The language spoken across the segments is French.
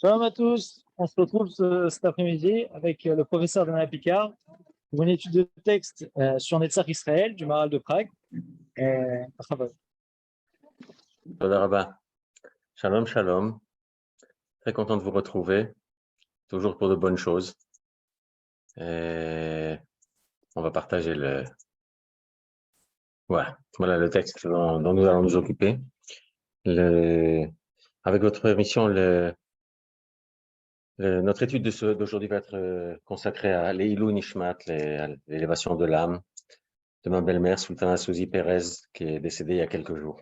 Shalom à tous, on se retrouve cet après-midi avec le professeur Dana Picard pour une étude de texte sur Netzach Israël du Maharal de Prague. Bravo. Toda Rabba. Shalom, shalom. Très content de vous retrouver, toujours pour de bonnes choses. Et on va partager voilà le texte dont nous allons nous occuper. Avec votre permission, notre étude d'aujourd'hui va être consacrée à l'Eilou Nishmat, l'élévation de l'âme de ma belle-mère, Sultana Suzy Pérez, qui est décédée il y a quelques jours.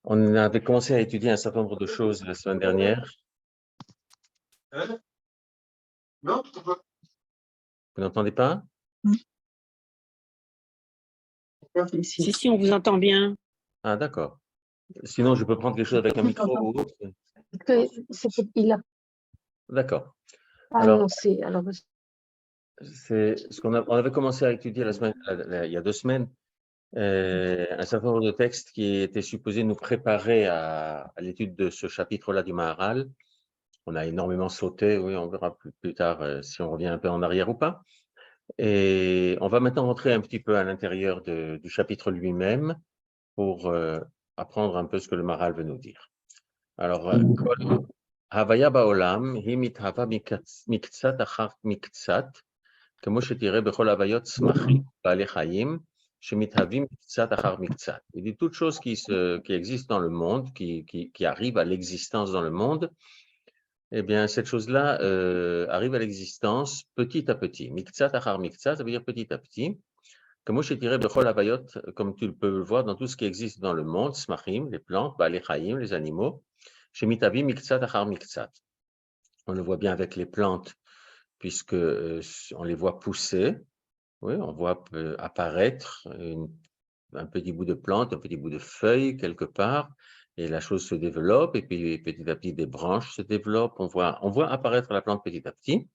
On avait commencé à étudier un certain nombre de choses la semaine dernière. Non, Vous n'entendez pas? Si, on vous entend bien. Ah, d'accord. Sinon, je peux prendre quelque chose avec un micro ou autre. Il a D'accord. pas Alors, annoncé. Alors, c'est ce on avait commencé à étudier il y a 2 semaines, un certain nombre de textes qui étaient supposés nous préparer à l'étude de ce chapitre-là du Maharal. On a énormément sauté, oui, on verra plus tard si on revient un peu en arrière ou pas. Et on va maintenant rentrer un petit peu à l'intérieur du chapitre lui-même pour apprendre un peu ce que le Maharal veut nous dire. Alors, Havaya ba'olam hi mithava miktsat achar miktsat, כמו שתראה בכל הוויות צמחים, בעלי חיים, שמתהווים קצת אחר מקצת. Il dit toute chose qui existe dans le monde, qui arrive à l'existence dans le monde, eh bien, cette chose-là arrive à l'existence petit à petit. Miktsat achar miktsat, ça veut dire petit à petit. Comme je dirais, comme tu peux le voir dans tout ce qui existe dans le monde, smachim, les plantes, les chaim, les animaux, chez mitavi miktsat achar miktsat. On le voit bien avec les plantes, puisque on les voit pousser. Oui, on voit apparaître un petit bout de plante, un petit bout de feuille quelque part, et la chose se développe, et puis petit à petit des branches se développent. On voit apparaître la plante petit à petit.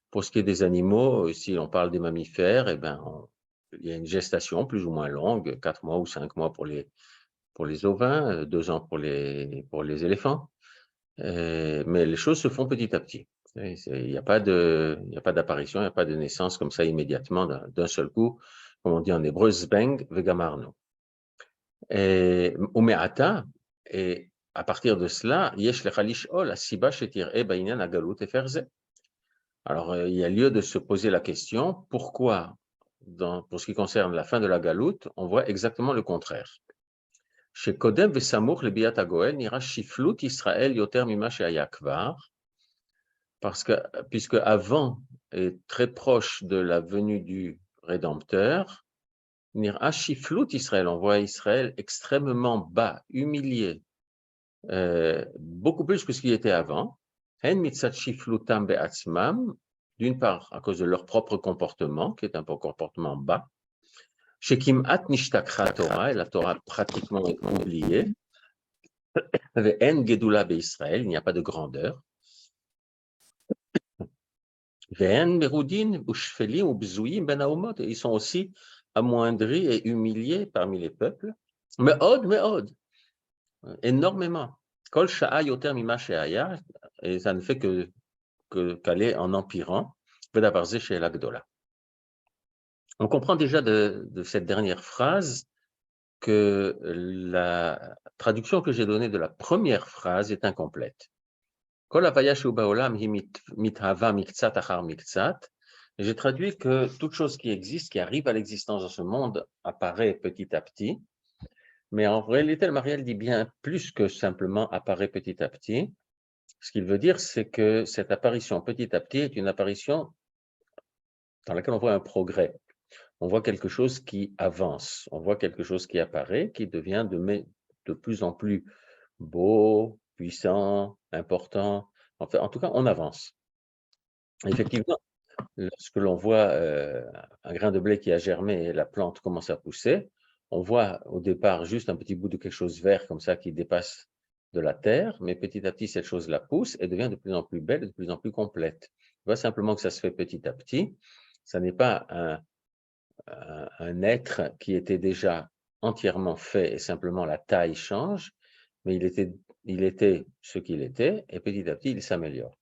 Pour ce qui est des animaux, si on parle des mammifères, eh ben, il y a une gestation plus ou moins longue, 4 mois ou 5 mois pour les ovins, 2 ans pour les éléphants. Mais les choses se font petit à petit. Il n'y a pas d'apparition, il n'y a pas de naissance comme ça immédiatement d'un seul coup, comme on dit en hébreu, zbeng vegamarno. Et umeata, et à partir de cela, yesh lecha lish'ol asiba shetir'e ba'inyan hagalut eferze. Alors, il y a lieu de se poser la question, pourquoi, pour ce qui concerne la fin de la galoute, on voit exactement le contraire. Chez Kodem vesamuch lebiat hagoel nira shiflut Israël yoter mima she'haya kvar, parce que, puisque avant et très proche de la venue du Rédempteur, nira shiflut Israël, on voit Israël extrêmement bas, humilié, beaucoup plus que ce qui était avant. Hen mitzat shiflutam be'atzmam, d'une part à cause de leur propre comportement, qui est un comportement bas. Chez Kim'at nishtakha Torah, et la Torah pratiquement est oubliée. En gedula be'Israël, il n'y a pas de grandeur. Ve'en merudin u'shfelim u'bzuyim ben haomot, ils sont aussi amoindris et humiliés parmi les peuples. Me'od, énormément. Kol sha'a yoter mima she'haya, et ça ne fait qu'aller en empirant. Ve'davar ze she'ela gdola. On comprend déjà de cette dernière phrase que la traduction que j'ai donnée de la première phrase est incomplète. J'ai traduit que toute chose qui existe, qui arrive à l'existence dans ce monde, apparaît petit à petit. Mais en réalité, le Maharal dit bien plus que simplement apparaît petit à petit. Ce qu'il veut dire, c'est que cette apparition petit à petit est une apparition dans laquelle on voit un progrès. On voit quelque chose qui avance, on voit quelque chose qui apparaît, qui devient de plus en plus beau, puissant, important. Enfin, en tout cas, on avance. Effectivement, lorsque l'on voit un grain de blé qui a germé et la plante commence à pousser, on voit au départ juste un petit bout de quelque chose vert comme ça qui dépasse de la terre, mais petit à petit, cette chose-là pousse et devient de plus en plus belle, de plus en plus complète. On voit simplement que ça se fait petit à petit. Ça n'est pas un être qui était déjà entièrement fait et simplement la taille change, mais il était ce qu'il était et petit à petit, il s'améliore.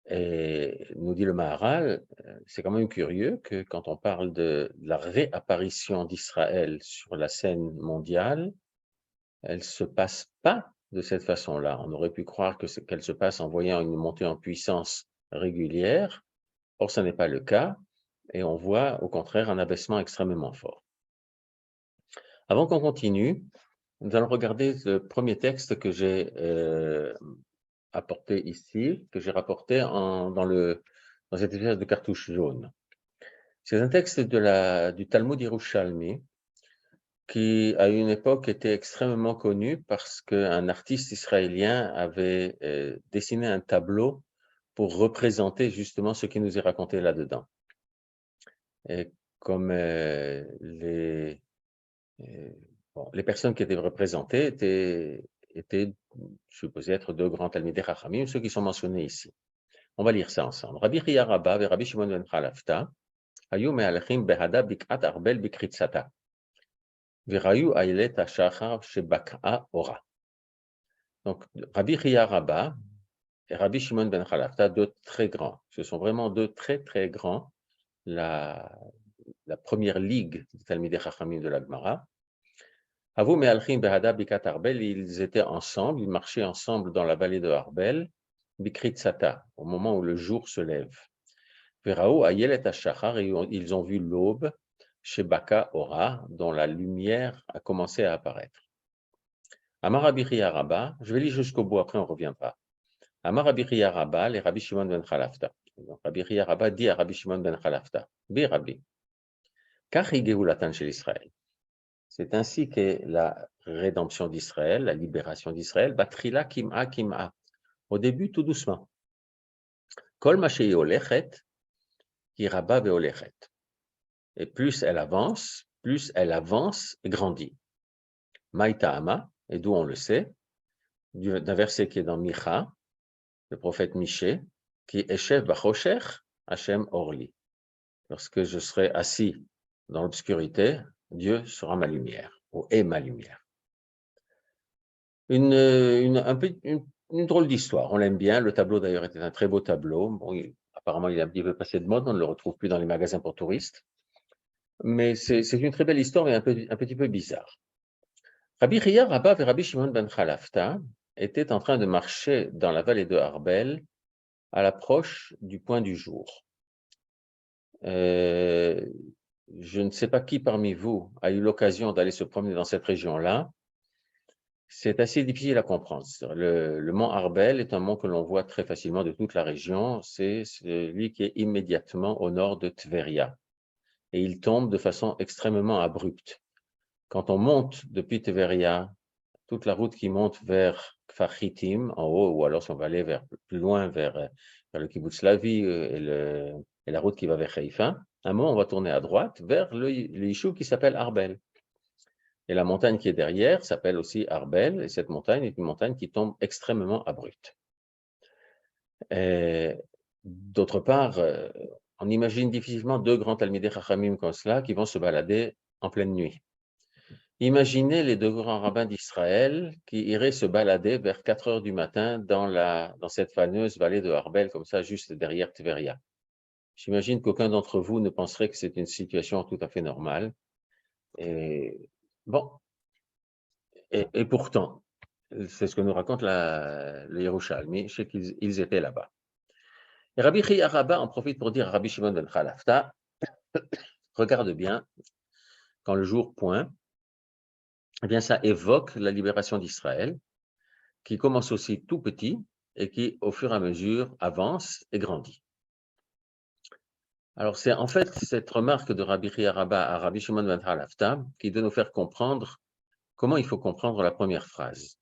Et nous dit le Maharal, c'est quand même curieux que quand on parle de la réapparition d'Israël sur la scène mondiale, elle ne se passe pas de cette façon-là. On aurait pu croire qu'elle se passe en voyant une montée en puissance régulière. Or, ce n'est pas le cas. Et on voit au contraire un abaissement extrêmement fort. Avant qu'on continue, nous allons regarder le premier texte que j'ai apporté ici, que j'ai rapporté dans cette espèce de cartouche jaune. C'est un texte du Talmud Yerushalmi qui, à une époque, était extrêmement connu parce qu'un artiste israélien avait dessiné un tableau pour représenter justement ce qui nous est raconté là-dedans. Et comme les personnes qui étaient représentées étaient supposées être deux grands Talmidei Chachamim, ceux qui sont mentionnés ici. On va lire ça ensemble. Rabbi Chia Rabba et Rabbi Shimon ben Chalafta hayu me'alechim behada bik'at arbel bikritzata v'rayu aylet hashachar shebak'a ora. Donc, Rabbi Chia Rabba et Rabbi Shimon ben Chalafta, deux très grands. Ce sont vraiment deux très très grands. La première ligue des Talmidei Chachamim de la Gemara. Havu me'alchim behada bikat arbel, ils étaient ensemble, ils marchaient ensemble dans la vallée de Arbel, bikritzata, au moment où le jour se lève. Veraou ayelet hashachar, et ils ont vu l'aube, chez Baka Ora, dont la lumière a commencé à apparaître. Amar Rabbi Chia Rabba, je vais lire jusqu'au bout, après on reviendra. Amar Rabbi Chia Rabba, les Rabbi Shimon ben Chalafta. Donc Rabbi Chia Rabba dit à Rabbi Shimon ben Chalafta, Bi Rabbi, kach hi geulatan shel Israël. C'est ainsi qu'est la rédemption d'Israël, la libération d'Israël, batrila kim'a kim'a. Au début, tout doucement. Kol ma shei olechet, hi rabba veolechet. Et plus elle avance et grandit. Maïta'ama, et d'où on le sait, d'un verset qui est dans Micha, le prophète Michée, qui est Eshev bachosher, Hashem orli. Lorsque je serai assis dans l'obscurité, Dieu sera ma lumière, ou est ma lumière. Une drôle d'histoire, on l'aime bien. Le tableau d'ailleurs était un très beau tableau. Bon, apparemment, il est un petit peu passé de mode, on ne le retrouve plus dans les magasins pour touristes. Mais c'est une très belle histoire, mais un petit peu bizarre. Rabbi Chia Rabba et Rabbi Shimon ben Chalafta étaient en train de marcher dans la vallée de Arbel à l'approche du point du jour. Je ne sais pas qui parmi vous a eu l'occasion d'aller se promener dans cette région-là. C'est assez difficile à comprendre. Le mont Arbel est un mont que l'on voit très facilement de toute la région. C'est celui qui est immédiatement au nord de Tveria. Et il tombe de façon extrêmement abrupte. Quand on monte depuis Tveria, toute la route qui monte vers Kfar Chitim, en haut, ou alors si on va aller plus loin vers le Kibbutz Lavi et la route qui va vers Haïfa, à un moment, on va tourner à droite vers le Yishuv qui s'appelle Arbel. Et la montagne qui est derrière s'appelle aussi Arbel, et cette montagne est une montagne qui tombe extrêmement abrupte. D'autre part, on imagine difficilement deux grands Talmidei Chachamim comme cela qui vont se balader en pleine nuit. Imaginez les deux grands rabbins d'Israël qui iraient se balader vers 4 heures du matin dans cette fameuse vallée de Arbel, comme ça, juste derrière Tveria. J'imagine qu'aucun d'entre vous ne penserait que c'est une situation tout à fait normale. Et bon, et pourtant, c'est ce que nous raconte le Yerushalmi, je sais qu'ils étaient là-bas. Et Rabbi Chia Rabba en profite pour dire à Rabbi Shimon ben Chalafta, regarde bien, quand le jour pointe, eh bien ça évoque la libération d'Israël, qui commence aussi tout petit et qui, au fur et à mesure, avance et grandit. Alors c'est en fait cette remarque de Rabbi Chia Rabba à Rabbi Shimon ben Chalafta qui doit nous faire comprendre comment il faut comprendre la première phrase.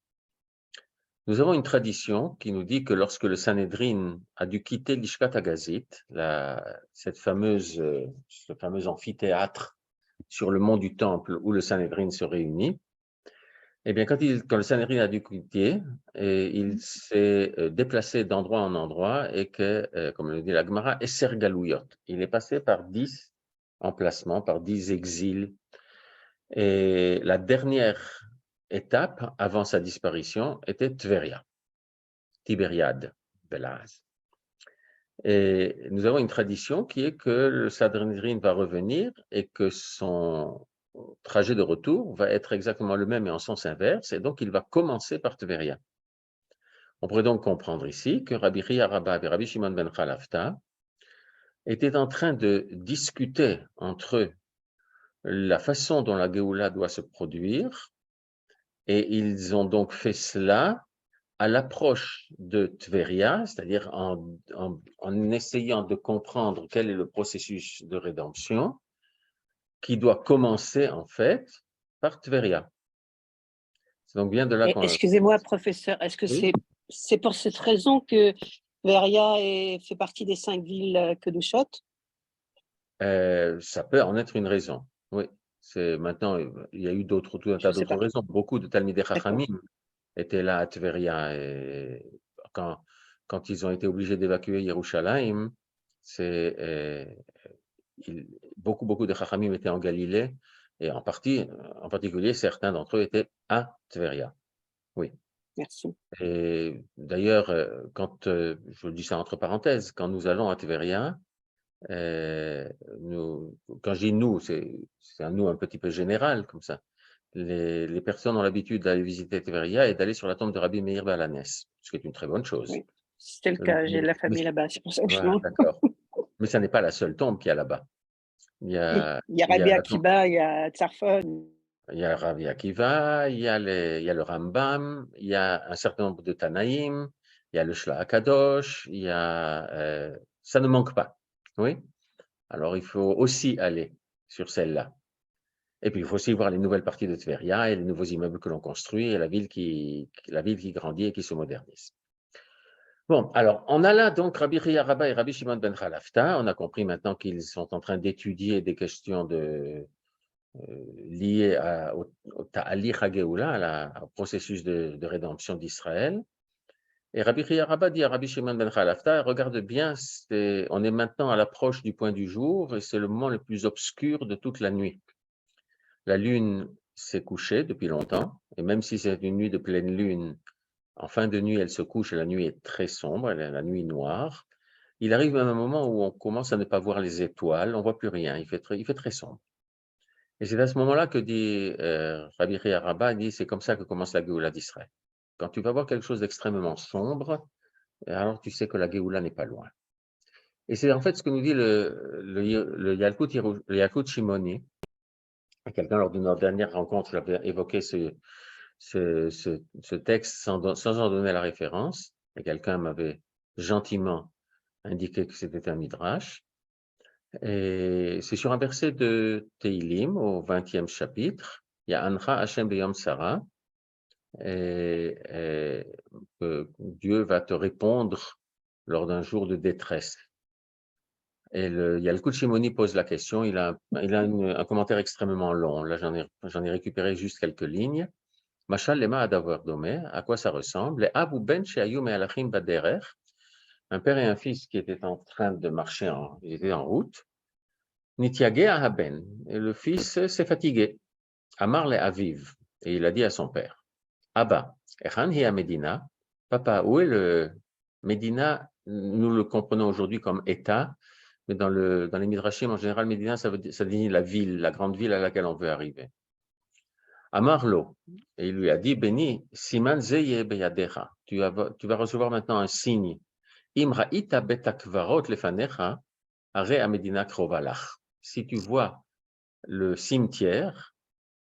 Nous avons une tradition qui nous dit que lorsque le Sanhédrin a dû quitter l'Ishkat Agazit, ce fameux amphithéâtre sur le mont du Temple où le Sanhédrin se réunit, eh bien, quand le Sanhédrin a dû quitter, il s'est déplacé d'endroit en endroit et que, comme le dit la Gemara, Esser Galouyot. Il est passé par 10 emplacements, par 10 exils. Et la dernière étape avant sa disparition était Tveria, Tibériade, Belaz. Et nous avons une tradition qui est que le Sanhédrin va revenir et que son trajet de retour va être exactement le même et en sens inverse, et donc il va commencer par Tveria. On pourrait donc comprendre ici que Rabbi Chia Rabba et Rabbi Shimon ben Chalafta étaient en train de discuter entre eux la façon dont la Géoula doit se produire, et ils ont donc fait cela à l'approche de Tveria, c'est-à-dire en essayant de comprendre quel est le processus de rédemption qui doit commencer en fait par Tveria. C'est donc bien de là qu'on... Excusez-moi, professeur, est-ce que Oui. c'est pour cette raison que Tveria fait partie des 5 villes Kedushot? Ça peut en être une raison, oui. Maintenant, il y a eu tout un tas d'autres raisons. Beaucoup de Talmidei Chachamim étaient là à Tveria, et quand ils ont été obligés d'évacuer Yerushalayim, beaucoup de Chachamim étaient en Galilée, et en particulier, certains d'entre eux étaient à Tveria. Oui. Merci. Et d'ailleurs, je dis ça entre parenthèses, quand nous allons à Tveria, quand je dis nous, c'est un nous un petit peu général comme ça. Les personnes ont l'habitude d'aller visiter Tveria et d'aller sur la tombe de Rabbi Meir Baal, ce qui est une très bonne chose. Oui, c'est le cas, j'ai de la famille là-bas, c'est pour ça que je demande. D'accord. Mais ça n'est pas la seule tombe qu'il y a là-bas. Il y a Rabbi Akiva, il y a Tzarfon. Il y a Rabbi Akiva, il y a le Rambam, il y a un certain nombre de Tanaïm, il y a le Shla Akadosh, ça ne manque pas. Oui. Alors, il faut aussi aller sur celle-là. Et puis, il faut aussi voir les nouvelles parties de Tveria et les nouveaux immeubles que l'on construit et la ville qui grandit et qui se modernise. Bon, alors, on a là donc Rabbi Chia Rabba et Rabbi Shimon ben Chalafta. On a compris maintenant qu'ils sont en train d'étudier des questions liées au Ta'alich HaGeoula, au processus de rédemption d'Israël. Et Rabbi Chia Rabba dit à Rabbi Shimon ben Chalafta, regarde bien, on est maintenant à l'approche du point du jour et c'est le moment le plus obscur de toute la nuit. La lune s'est couchée depuis longtemps, et même si c'est une nuit de pleine lune, en fin de nuit, elle se couche et la nuit est très sombre, elle est la nuit noire. Il arrive même un moment où on commence à ne pas voir les étoiles, on ne voit plus rien, il fait très sombre. Et c'est à ce moment-là que dit Rabbi Chia Rabba, dit c'est comme ça que commence la Géoula d'Israël. Quand tu vas voir quelque chose d'extrêmement sombre, alors tu sais que la Géoula n'est pas loin. Et c'est en fait ce que nous dit le Yalkut Shimoni. Quelqu'un, lors de notre dernière rencontre, j'avais évoqué ce texte sans en donner la référence, et quelqu'un m'avait gentiment indiqué que c'était un midrash. Et c'est sur un verset de Teilim, au 20e chapitre, il y a Ancha Hashem Beyom Sarah, et que Dieu va te répondre lors d'un jour de détresse. Et Yalkut Shimoni pose la question, il a un commentaire extrêmement long, là j'en ai récupéré juste quelques lignes. Mashal lema adavar domé, à quoi ça ressemble? Les Abu ben she'ayu me'alachim baderer, un père et un fils qui étaient en train de marcher, ils étaient en route. Nitiage ahaben, et le fils s'est fatigué. Amar le aviv, et il a dit à son père, Abba, echan hi Medina, papa, où est le Médina? Nous le comprenons aujourd'hui comme État, mais dans les Midrashim, en général, Médina, ça désigne la ville, la grande ville à laquelle on veut arriver. Amarlo, et il lui a dit, Béni, Siman zeye beyadecha, tu vas recevoir maintenant un signe. Imra ita betakvarot lefanecha, are a Medina krovalach. Si tu vois le cimetière,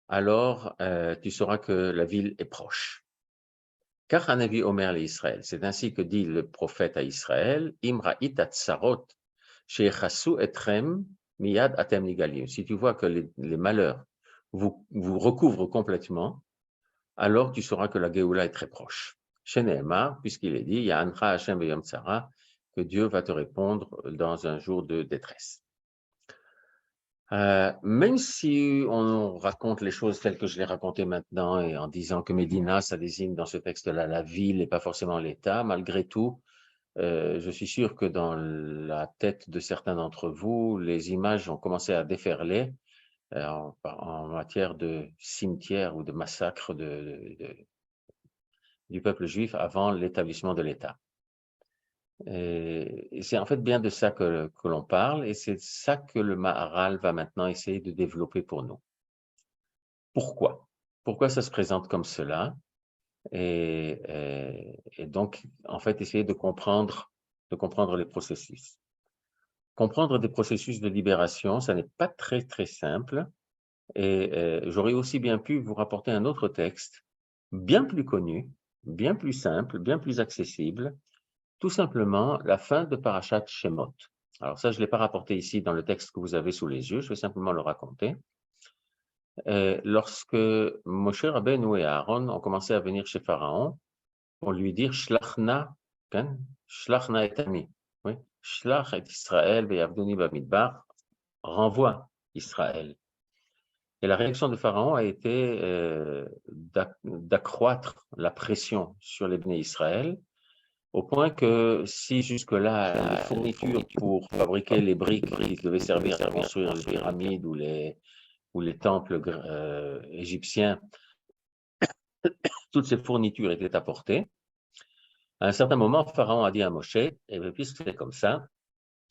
alors tu sauras que la ville est proche. Car Hanavi Omer l'Israël, c'est ainsi que dit le prophète à Israël, Imra ita tsarot, shechasu etrem miyad atem nigalim. Si tu vois que les malheurs vous recouvrent complètement, alors tu sauras que la Géoula est très proche. Chez Nehemar, puisqu'il est dit, Ya'ancha Hashem beyom tzara, que Dieu va te répondre dans un jour de détresse. Même si on raconte les choses telles que je les racontais maintenant et en disant que Médina, ça désigne dans ce texte-là la ville et pas forcément l'État, malgré tout, je suis sûr que dans la tête de certains d'entre vous, les images ont commencé à déferler en matière de cimetière ou de massacre du peuple juif avant l'établissement de l'État. Et c'est en fait bien de ça que l'on parle, et c'est ça que le Maharal va maintenant essayer de développer pour nous. Pourquoi? Pourquoi ça se présente comme cela? Et donc, en fait, essayer de comprendre les processus. Comprendre des processus de libération, ça n'est pas très, très simple. Et j'aurais aussi bien pu vous rapporter un autre texte, bien plus connu, bien plus simple, bien plus accessible, tout simplement la fin de Parashat Shemot. Alors ça, je ne l'ai pas rapporté ici dans le texte que vous avez sous les yeux, je vais simplement le raconter. Lorsque Moshe Rabbeinu et Aaron ont commencé à venir chez Pharaon pour lui dire « Shlachna, Shlachna et Ami ». Oui, Shlach et Israël, Be'avdoni Bamidbar, renvoie Israël. Et la réaction de Pharaon a été d'accroître la pression sur les Bnei Israël, au point que si jusque-là, les fournitures pour fabriquer les briques qui devaient servir à construire les pyramides ou les temples égyptiens, toutes ces fournitures étaient apportées, à un certain moment, Pharaon a dit à Moshe, eh bien, puisque c'est comme ça,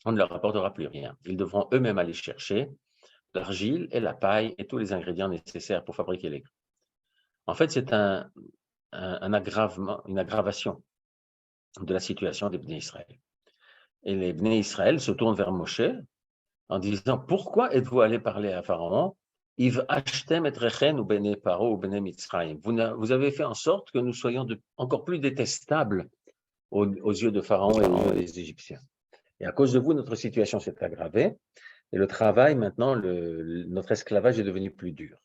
on ne leur apportera plus rien. Ils devront eux-mêmes aller chercher l'argile et la paille et tous les ingrédients nécessaires pour fabriquer les grues. En fait, c'est une aggravation de la situation des Bnei Israël. Et les Bnei Israël se tournent vers Moshe en disant, pourquoi êtes-vous allé parler à Pharaon? Vous avez fait en sorte que nous soyons encore plus détestables aux yeux de Pharaon et aux yeux des Égyptiens. Et à cause de vous, notre situation s'est aggravée. Et le travail, maintenant, notre esclavage est devenu plus dur.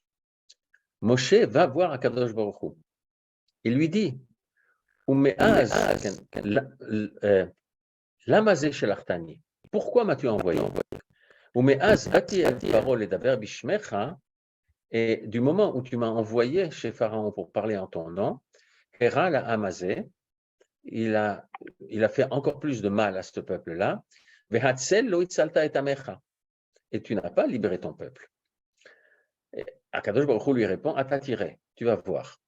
Moshe va voir Akadosh Baruch Hu. Il lui dit, pourquoi m'as-tu envoyé? Et du moment où tu m'as envoyé chez Pharaon pour parler en ton nom, il a fait encore plus de mal à ce peuple-là. Et tu n'as pas libéré ton peuple. Et Akadosh Baruch Hu lui répond, tu vas voir.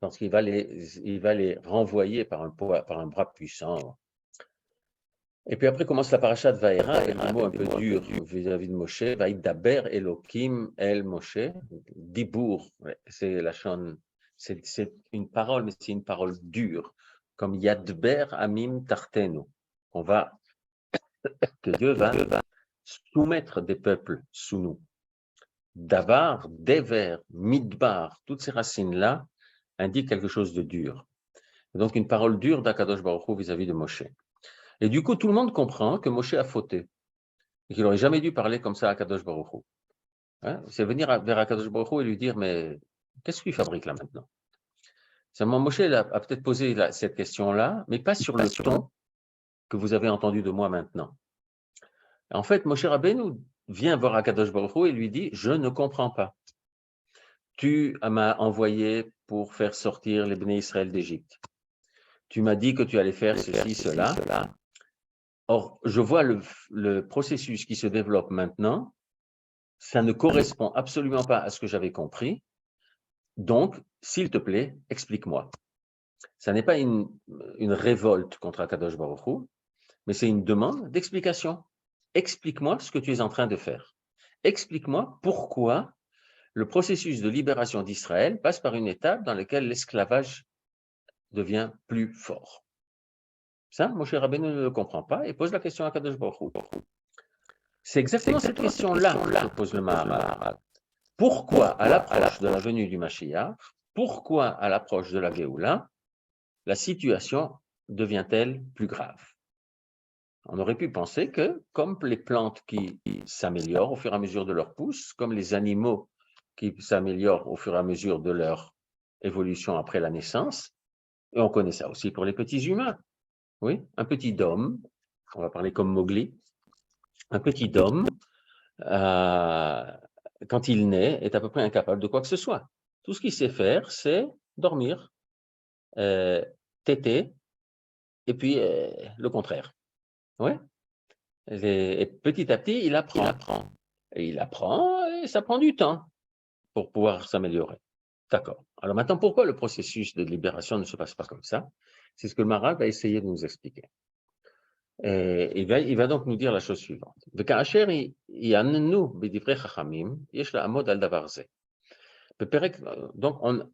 Parce qu'il va les renvoyer par un bras puissant. Et puis après commence la parasha de Vaïra, avec un mot un peu dur vis-à-vis de Moshe, Vaïdaber Elokim El Moshe, Dibour, c'est une parole, mais c'est une parole dure, comme Yadber Amim Tartenu. Que Dieu va soumettre des peuples sous nous. Davar, Dever, Midbar, toutes ces racines-là indiquent quelque chose de dur. Donc une parole dure d'Akadosh Baruch Hu vis-à-vis de Moshe. Et du coup, tout le monde comprend que Moshe a fauté et qu'il n'aurait jamais dû parler comme ça à Akadosh Baruch Hu. Hein? C'est venir vers Akadosh Baruch Hu et lui dire, mais qu'est-ce qu'il fabrique là maintenant? Seulement, Moshe a peut-être posé cette question-là, mais pas sur le ton que vous avez entendu de moi maintenant. En fait, Moshe Rabbeinu vient voir Akadosh Baruch Hu et lui dit, je ne comprends pas. Tu m'as envoyé pour faire sortir les Bnei Israël d'Égypte. Tu m'as dit que tu allais faire ceci, cela. Or, je vois le processus qui se développe maintenant, ça ne correspond absolument pas à ce que j'avais compris. Donc, s'il te plaît, explique-moi. Ça n'est pas une révolte contre Akadosh Baruch Hu, mais c'est une demande d'explication. Explique-moi ce que tu es en train de faire. Explique-moi pourquoi le processus de libération d'Israël passe par une étape dans laquelle l'esclavage devient plus fort. Ça, Moshe Rabbeinu ne le comprend pas et pose la question à Akadosh Baruch Hu. C'est exactement cette question-là que pose le Maharal. Pourquoi, à l'approche de la venue du Mashiach, pourquoi, à l'approche de la Géoula, la situation devient-elle plus grave? On aurait pu penser que, comme les plantes qui s'améliorent au fur et à mesure de leur pousse, comme les animaux qui s'améliorent au fur et à mesure de leur évolution après la naissance, et on connaît ça aussi pour les petits humains. Oui, un petit dôme, on va parler comme Mowgli, un petit dôme, quand il naît, est à peu près incapable de quoi que ce soit. Tout ce qu'il sait faire, c'est dormir, téter, et puis le contraire. Oui. Et petit à petit, il apprend. Et il apprend et ça prend du temps pour pouvoir s'améliorer. D'accord. Alors maintenant, pourquoi le processus de libération ne se passe pas comme ça? C'est ce que le Maharal va essayer de nous expliquer. Et il va donc nous dire la chose suivante. Donc,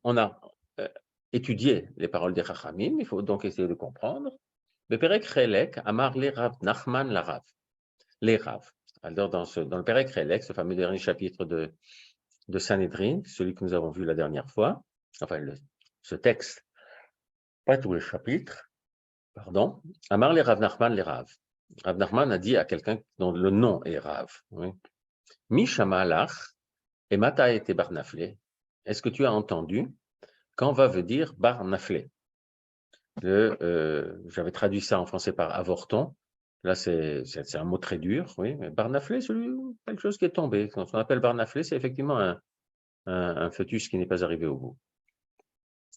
on a étudié les paroles des Chachamim, il faut donc essayer de comprendre. Beperek Chelek, Amar le Rav Nachman la Rav. Les Rav. Alors, dans le Perek Chelek, ce fameux dernier chapitre de Sanhedrin, celui que nous avons vu la dernière fois, enfin, ce texte, pas tout le chapitre, pardon, Amar le Rav Nachman les Rav. Rav Nachman a dit à quelqu'un dont le nom est Rav, oui. Mishama lach, et mata ete bar nafle. Est-ce que tu as entendu quand va veut dire bar nafle? J'avais traduit ça en français par avorton. Là, c'est un mot très dur, oui. Mais bar nafle, c'est quelque chose qui est tombé. Quand on appelle bar nafle, c'est effectivement un fœtus qui n'est pas arrivé au bout.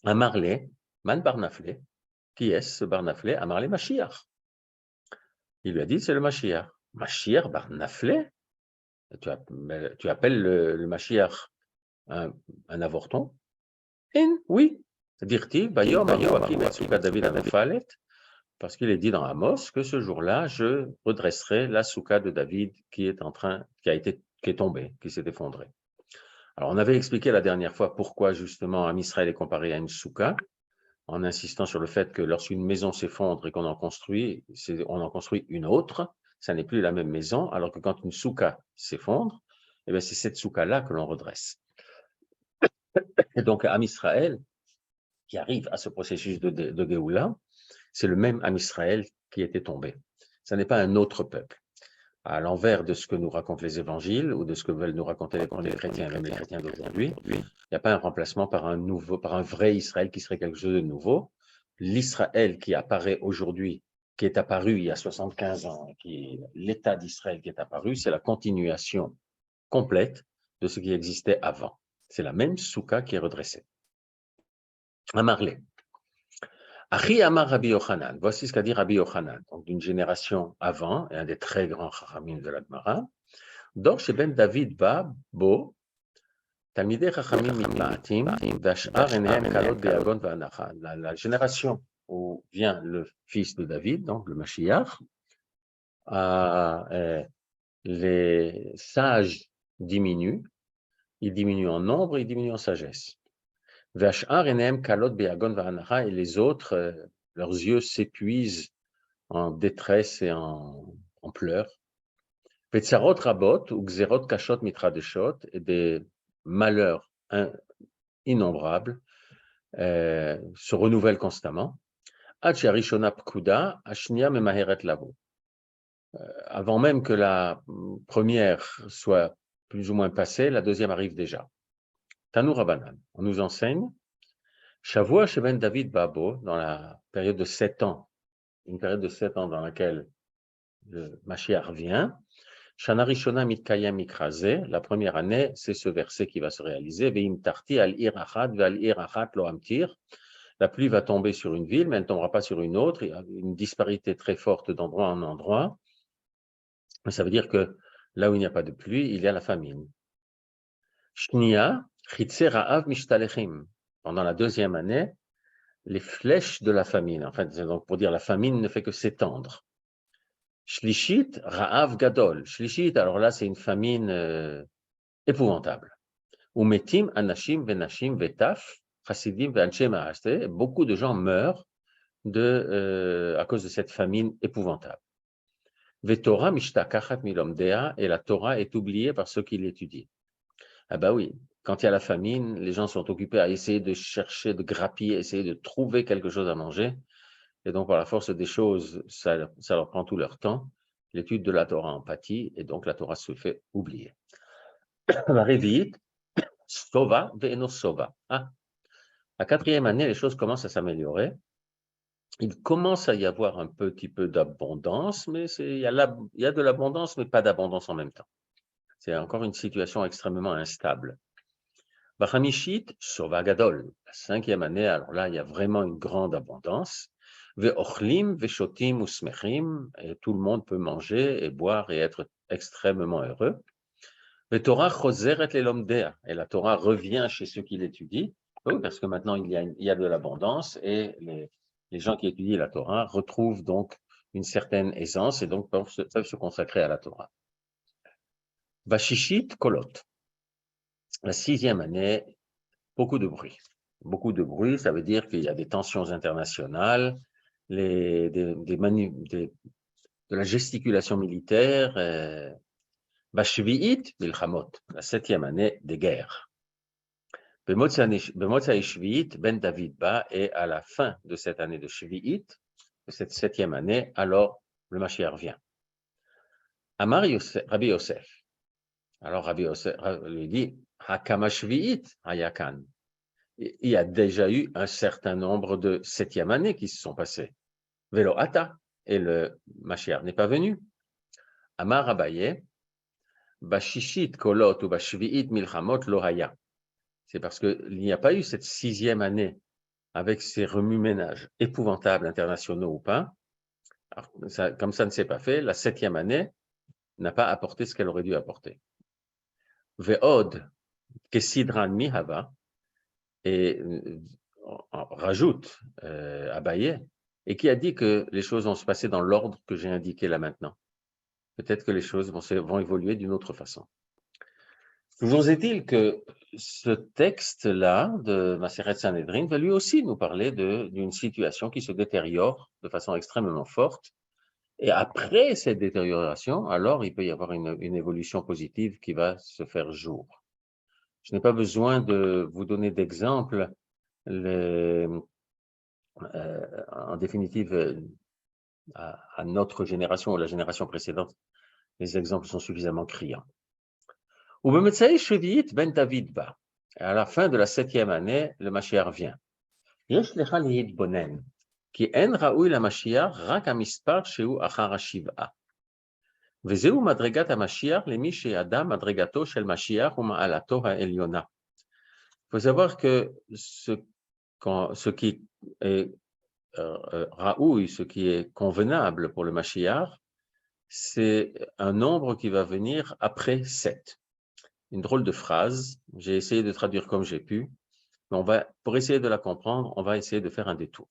Amarle, man bar nafle. Qui est-ce, ce bar nafle? Amarle Mashiach. Il lui a dit, c'est le Mashiach. Mashiach bar nafle? Tu appelles le Mashiach un avorton? Oui. Dirti, Bayom, David Anafalet, parce qu'il est dit dans Amos que ce jour-là, je redresserai la souka de David qui est tombée, qui s'est effondrée. Alors, on avait expliqué la dernière fois pourquoi justement Am Israël est comparé à une souka, en insistant sur le fait que lorsqu'une maison s'effondre et qu'on en construit, on en construit une autre, ça n'est plus la même maison, alors que quand une souka s'effondre, eh bien, c'est cette souka-là que l'on redresse. Et donc, Am Israël, qui arrive à ce processus de Géoula, c'est le même Am Israël qui était tombé. Ce n'est pas un autre peuple. À l'envers de ce que nous racontent les évangiles ou de ce que veulent nous raconter les chrétiens, même les chrétiens d'aujourd'hui, il n'y a pas un remplacement par un vrai Israël qui serait quelque chose de nouveau. L'Israël qui apparaît aujourd'hui, qui est apparu il y a 75 ans, qui est l'État d'Israël qui est apparu, c'est la continuation complète de ce qui existait avant. C'est la même souka qui est redressée. Amarlé. Achi Amar Rabbi Yochanan. Voici ce qu'a dit Rabbi Yochanan, donc d'une génération avant, et un des très grands chachamim de la Gemara. Donc, chez Ben David Ba, Bo, Talmidei Chachamim Mitma'atim, Vash'ar Enehem Kalot Be'agon Va'anacha. La génération où vient le fils de David, donc le Mashiach, les sages diminuent, ils diminuent en nombre, ils diminuent en sagesse. Et les autres, leurs yeux s'épuisent en détresse et en pleurs. Et des malheurs innombrables se renouvellent constamment. Avant même que la première soit plus ou moins passée, la deuxième arrive déjà. Tanou Rabbanan, on nous enseigne, Shavua Sheben David Babo, dans la période de 7 ans, une période de 7 ans dans laquelle le Mashiach vient, Shana Rishona Mitkayem Mikrazeh, la première année, c'est ce verset qui va se réaliser, Veim Tarti al Irachat Val Irachat Lo Amtir, la pluie va tomber sur une ville, mais elle ne tombera pas sur une autre, il y a une disparité très forte d'endroit en endroit, mais ça veut dire que là où il n'y a pas de pluie, il y a la famine. Shnia, pendant la deuxième année, les flèches de la famine, en fait, c'est donc pour dire la famine ne fait que s'étendre. Shlishit, Ra'av Gadol. Shlishit, alors là, c'est une famine épouvantable. Umetim, Anashim, Venashim, Vetaf, Chassidim, Ve'anche Ma'aste. Beaucoup de gens meurent à cause de cette famine épouvantable. Vetorah, Mishtakachat Milomdea, et la Torah est oubliée par ceux qui l'étudient. Ah bah oui, quand il y a la famine, les gens sont occupés à essayer de chercher, de grappiller, essayer de trouver quelque chose à manger. Et donc, par la force des choses, ça leur prend tout leur temps. L'étude de la Torah en pâtit, et donc la Torah se fait oublier. La révite, Sova, Ve'eno Sova. La quatrième année, les choses commencent à s'améliorer. Il commence à y avoir un petit peu d'abondance, mais il y a de l'abondance, mais pas d'abondance en même temps. C'est encore une situation extrêmement instable. Bachamishit, Sova Gadol. La cinquième année, alors là, il y a vraiment une grande abondance. Ve'ochlim, ve'shotim, usmechim, et tout le monde peut manger et boire et être extrêmement heureux. Le Torah choseret lelomdea, et la Torah revient chez ceux qui l'étudient, oui, parce que maintenant il y a de l'abondance et les gens qui étudient la Torah retrouvent donc une certaine aisance et donc peuvent se consacrer à la Torah. Vashishit kolot, la 6e année, beaucoup de bruit. Beaucoup de bruit, ça veut dire qu'il y a des tensions internationales, de la gesticulation militaire. Bashvi'it milchamot, la 7e année des guerres. Bemotzai Shvi'it, Ben David Ba, et à la fin de cette année de Shvi'it, de cette 7e année, alors le Mashiach vient. Amar Rabbi Yosef. Alors Rabbi Yosef lui dit, Hakama Shvi'it Hayakan. Il y a déjà eu un certain nombre de 7e années qui se sont passées. Velo Ata, et le Mashiach n'est pas venu. Amar Abaye, Bashishit kolot ou bashvi'it milchamot lohaya. C'est parce qu'il n'y a pas eu cette 6e année avec ces remue-ménages épouvantables internationaux ou pas. Alors, comme ça ne s'est pas fait, la 7e année n'a pas apporté ce qu'elle aurait dû apporter. Ve'od kesidran mihava, et on rajoute Abaye, et qui a dit que les choses vont se passer dans l'ordre que j'ai indiqué là maintenant. Peut-être que les choses vont évoluer d'une autre façon. Toujours est-il que ce texte-là de Maseret Sanhedrin va lui aussi nous parler d'une situation qui se détériore de façon extrêmement forte. Et après cette détérioration, alors il peut y avoir une évolution positive qui va se faire jour. Je n'ai pas besoin de vous donner d'exemples. En définitive, à notre génération ou la génération précédente, les exemples sont suffisamment criants. Ou Bemetzai Shvi'it Ben David Ba. À la fin de la 7e année, le Mashiach vient. Yesh lecha lihitbonen, ki en raoui la Mashiach rak hamispar sheu achar hashiv'a. Vezeu madregat hamashiach lemi she'adam madregato shel Mashiach uma'alato ha'elyona. Il faut savoir que ce qui est raoui, ce qui est convenable pour le Mashiach, c'est un nombre qui va venir après 7. Une drôle de phrase, j'ai essayé de traduire comme j'ai pu, mais pour essayer de la comprendre, on va essayer de faire un détour.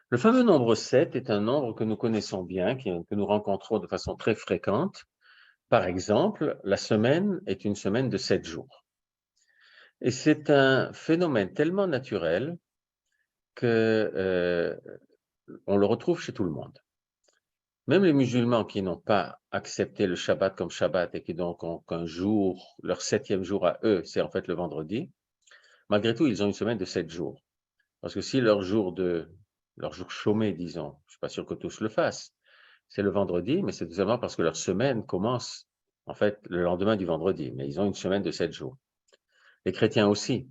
Le fameux nombre 7 est un nombre que nous connaissons bien, que nous rencontrons de façon très fréquente. Par exemple, la semaine est une semaine de 7 jours. Et c'est un phénomène tellement naturel que on le retrouve chez tout le monde. Même les musulmans qui n'ont pas accepté le Shabbat comme Shabbat et qui donc ont qu'un jour, leur 7e jour à eux, c'est en fait le vendredi, malgré tout, ils ont une semaine de 7 jours. Parce que si leur jour chômé, disons, je ne suis pas sûr que tous le fassent, c'est le vendredi, mais c'est tout simplement parce que leur semaine commence en fait le lendemain du vendredi, mais ils ont une semaine de 7 jours. Les chrétiens aussi,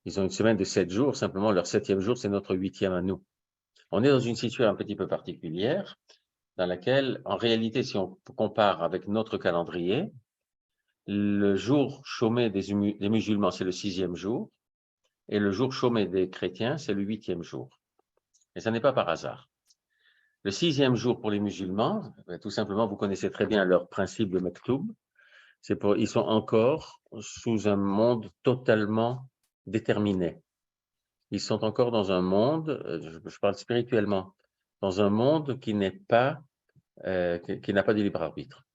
ils ont une semaine de 7 jours, simplement leur 7e jour, c'est notre 8e à nous. On est dans une situation un petit peu particulière, dans laquelle, en réalité, si on compare avec notre calendrier, le jour chômé des musulmans, c'est le 6e jour, et le jour chômé des chrétiens, c'est le 8e jour. Et ça n'est pas par hasard. Le 6e jour pour les musulmans, tout simplement, vous connaissez très bien leur principe de Mektoub, ils sont encore sous un monde totalement déterminé. Ils sont encore dans un monde, je parle spirituellement, dans un monde qui n'est pas qui n'a pas de libre arbitre.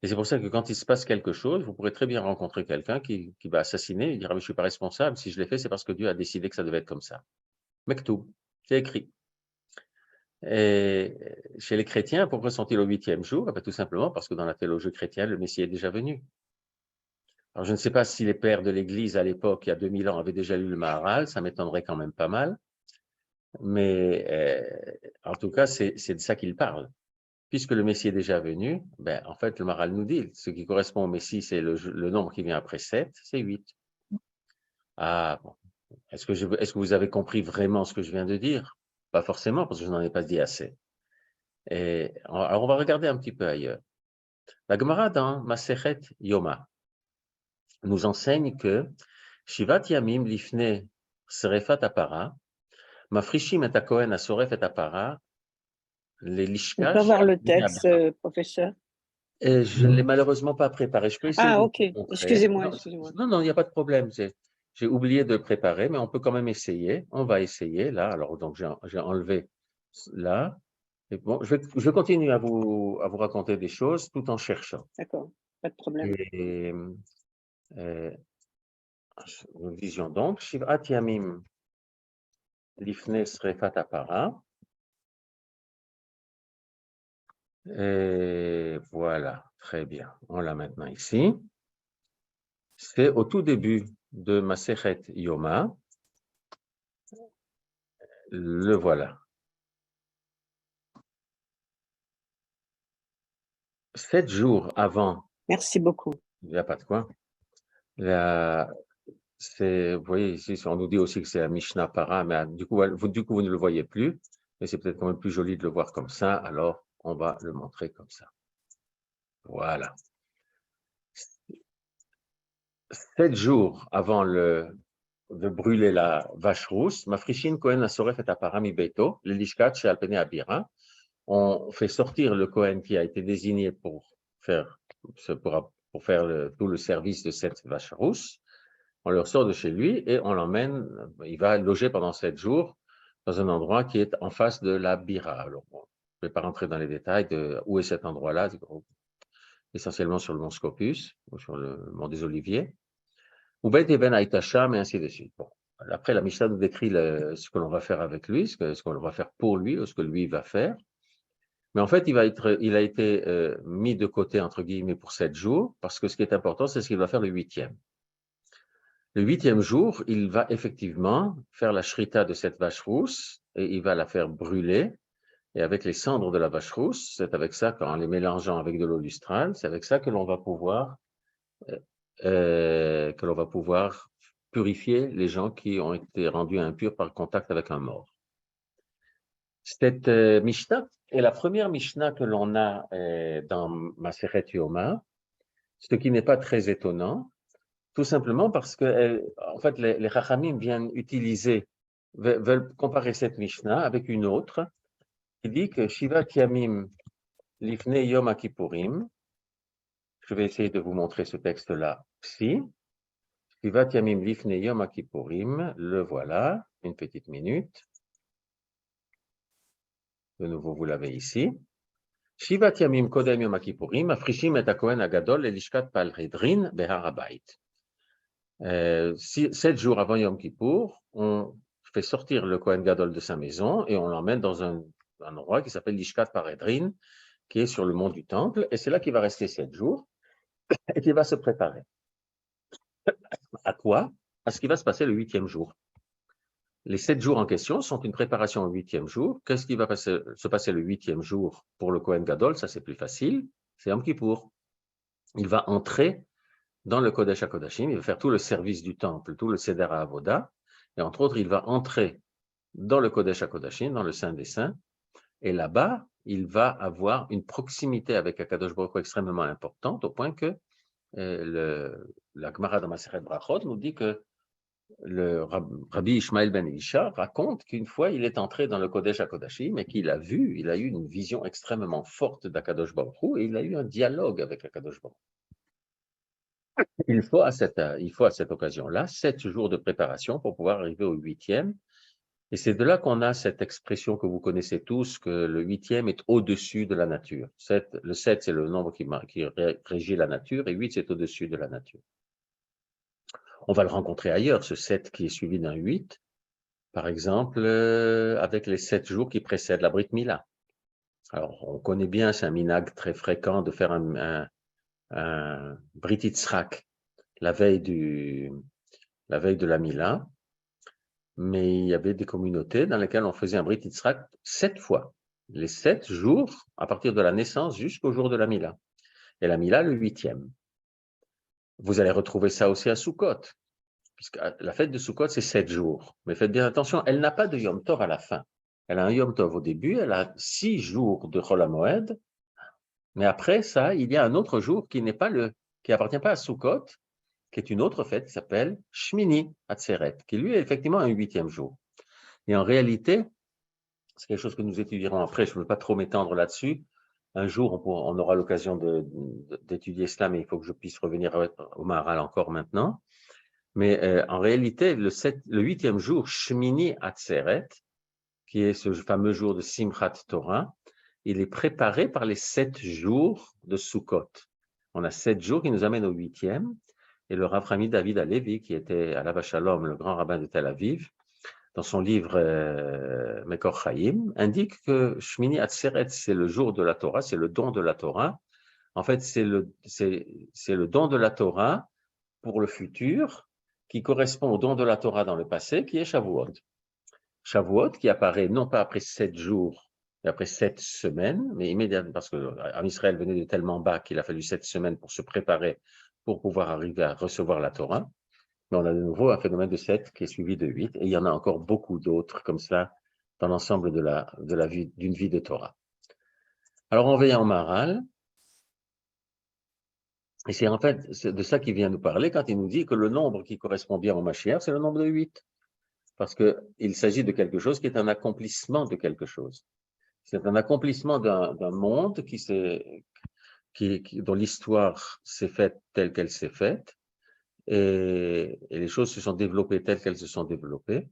Et c'est pour ça que quand il se passe quelque chose, vous pourrez très bien rencontrer quelqu'un qui va assassiner et dire « mais je ne suis pas responsable, si je l'ai fait, c'est parce que Dieu a décidé que ça devait être comme ça ». Mektoub, c'est écrit. Et chez les chrétiens, pourquoi sont-ils au 8e jour? Tout simplement parce que dans la théologie chrétienne, le Messie est déjà venu. Alors je ne sais pas si les pères de l'Église à l'époque, il y a 2000 ans, avaient déjà lu le Maharal, ça m'étonnerait quand même pas mal. Mais en tout cas, c'est de ça qu'il parle. Puisque le Messie est déjà venu, en fait, le Maharal nous dit, ce qui correspond au Messie, c'est le nombre qui vient après 7, c'est 8. Ah, bon. Est-ce que vous avez compris vraiment ce que je viens de dire? Pas forcément, parce que je n'en ai pas dit assez. Alors, on va regarder un petit peu ailleurs. La Gemara dans Masechet Yoma nous enseigne que Shivat Yamim Lifne Serefat Apara, Mafrishim et Akohen Asoref et Apara, les On peut Lishkash. avoir le texte, professeur. Et je ne l'ai malheureusement pas préparé. Je peux essayer Ah, de ok. vous montrer. Excusez-moi, Non, excusez-moi. non, il n'y a pas de problème. J'ai oublié de le préparer, mais on peut quand même essayer. On va essayer là. Alors, donc, j'ai enlevé là. Et bon, je vais continuer à vous raconter des choses tout en cherchant. D'accord, pas de problème. Et nous disions donc, Shiv'at Yamim Lifne Srefat Apara. Et voilà, très bien. On l'a maintenant ici. C'est au tout début de Masechet Yoma. Le voilà. 7 jours avant, Merci beaucoup. il n'y a pas de quoi. Vous voyez ici, on nous dit aussi que c'est la Mishnah Para, mais du coup, vous ne le voyez plus, mais c'est peut-être quand même plus joli de le voir comme ça, alors on va le montrer comme ça. Voilà. 7 jours avant de brûler la vache rousse, Mafrishin Kohen Asoref et Apara mi Beito, le Lishkat chez Alpene Abira, on fait sortir le Kohen qui a été désigné pour faire tout le service de cette vache rousse. On le sort de chez lui et on l'emmène, il va loger pendant 7 jours dans un endroit qui est en face de la Bira. Alors, bon, je ne vais pas rentrer dans les détails de où est cet endroit-là, essentiellement sur le mont Scopus, ou sur le mont des Oliviers, ou Beit Eben Aïtacham, et ainsi de suite. Bon. Après, la Mishnah nous décrit ce que l'on va faire avec lui, ce qu'on va faire pour lui, ou ce que lui va faire. Mais en fait, il a été mis de côté, entre guillemets, pour 7 jours, parce que ce qui est important, c'est ce qu'il va faire le 8e. Le 8e jour, il va effectivement faire la shrita de cette vache rousse, et il va la faire brûler, et avec les cendres de la vache rousse, c'est avec ça, qu'en les mélangeant avec de l'eau lustrale, c'est avec ça que l'on va pouvoir purifier les gens qui ont été rendus impurs par contact avec un mort. Cette Mishnah est la première Mishnah que l'on a dans Masechet Yoma, ce qui n'est pas très étonnant, tout simplement parce que en fait, les Chachamim veulent comparer cette Mishnah avec une autre qui dit que Shivat Yamim Lifne Yom Kippurim. Je vais essayer de vous montrer ce texte-là ici. Shivat Yamim Lifne Yom Kippurim, le voilà, une petite minute. De nouveau, vous l'avez ici. Shivat Yamim Kodem Yom Kippurim, Afrishim et Akohen Agadol et Lishkat Palredrin Behar Habayit. 7 jours avant Yom Kippour, on fait sortir le Kohen Gadol de sa maison et on l'emmène dans un endroit qui s'appelle Lishkat Paredrin, qui est sur le mont du Temple, et c'est là qu'il va rester 7 jours et qu'il va se préparer. À quoi? À ce qui va se passer le 8e jour. Les 7 jours en question sont une préparation au 8e jour. Qu'est-ce qui va se passer le 8e jour pour le Kohen Gadol? Ça, c'est plus facile. C'est Yom Kippour. Il va entrer dans le Kodesh HaKodashim, il va faire tout le service du temple, tout le Seder HaAvoda, et entre autres, il va entrer dans le Kodesh HaKodashim, dans le Saint des Saints, et là-bas, il va avoir une proximité avec Akadosh Baruch Hu extrêmement importante, au point que la Gemara dans Masechet Brachot nous dit que le Rabbi Ishmael ben Elisha raconte qu'une fois, il est entré dans le Kodesh HaKodashim et qu'il a eu une vision extrêmement forte d'Akadosh Baruch Hu, et il a eu un dialogue avec Akadosh Baruch Hu. Il faut à cette occasion-là 7 jours de préparation pour pouvoir arriver au 8e. Et c'est de là qu'on a cette expression que vous connaissez tous, que le 8e est au-dessus de la nature. Le 7, c'est le nombre qui régit la nature, et 8, c'est au-dessus de la nature. On va le rencontrer ailleurs, ce 7 qui est suivi d'un 8, par exemple, avec les 7 jours qui précèdent la Brit Mila. Alors, on connaît bien, c'est un minhag très fréquent de faire un Brit Yitzhak, la veille de la Mila, mais il y avait des communautés dans lesquelles on faisait un Brit Yitzhak 7 fois, les 7 jours à partir de la naissance jusqu'au jour de la Mila. Et la Mila, le 8e. Vous allez retrouver ça aussi à Sukkot, puisque la fête de Sukkot, c'est 7 jours. Mais faites bien attention, elle n'a pas de Yom Tov à la fin. Elle a un Yom Tov au début, elle a 6 jours de Chol HaMoed, mais après ça, il y a un autre jour qui appartient pas à Sukkot, qui est une autre fête qui s'appelle Shmini Atzeret, qui lui est effectivement un 8e jour. Et en réalité, c'est quelque chose que nous étudierons après, je ne veux pas trop m'étendre là-dessus, un jour, on aura l'occasion d'étudier cela, mais il faut que je puisse revenir au Maharal encore maintenant. Mais en réalité, le 8e jour, Shmini Atzeret, qui est ce fameux jour de Simchat Torah, il est préparé par les 7 jours de Sukkot. On a 7 jours qui nous amènent au 8e. Et le Rav Rami David Halevi, qui était à Alav Shalom, le grand rabbin de Tel Aviv, dans son livre Mekor Chaim, indique que Shmini Atzeret, c'est le jour de la Torah, c'est le don de la Torah. En fait, c'est le don de la Torah pour le futur, qui correspond au don de la Torah dans le passé, qui est Shavuot. Shavuot, qui apparaît non pas après 7 jours, mais après 7 semaines, mais immédiatement, parce qu'en Israël venait de tellement bas qu'il a fallu 7 semaines pour se préparer, pour pouvoir arriver à recevoir la Torah. Mais on a de nouveau un phénomène de 7 qui est suivi de 8, et il y en a encore beaucoup d'autres comme cela dans l'ensemble d'une vie de Torah. Alors on revient en Maharal, et c'est en fait de ça qu'il vient nous parler quand il nous dit que le nombre qui correspond bien au Mashiach, c'est le nombre de 8. Parce qu'il s'agit de quelque chose qui est un accomplissement de quelque chose. C'est un accomplissement d'un monde dont l'histoire s'est faite telle qu'elle s'est faite, et les choses se sont développées telles qu'elles se sont développées,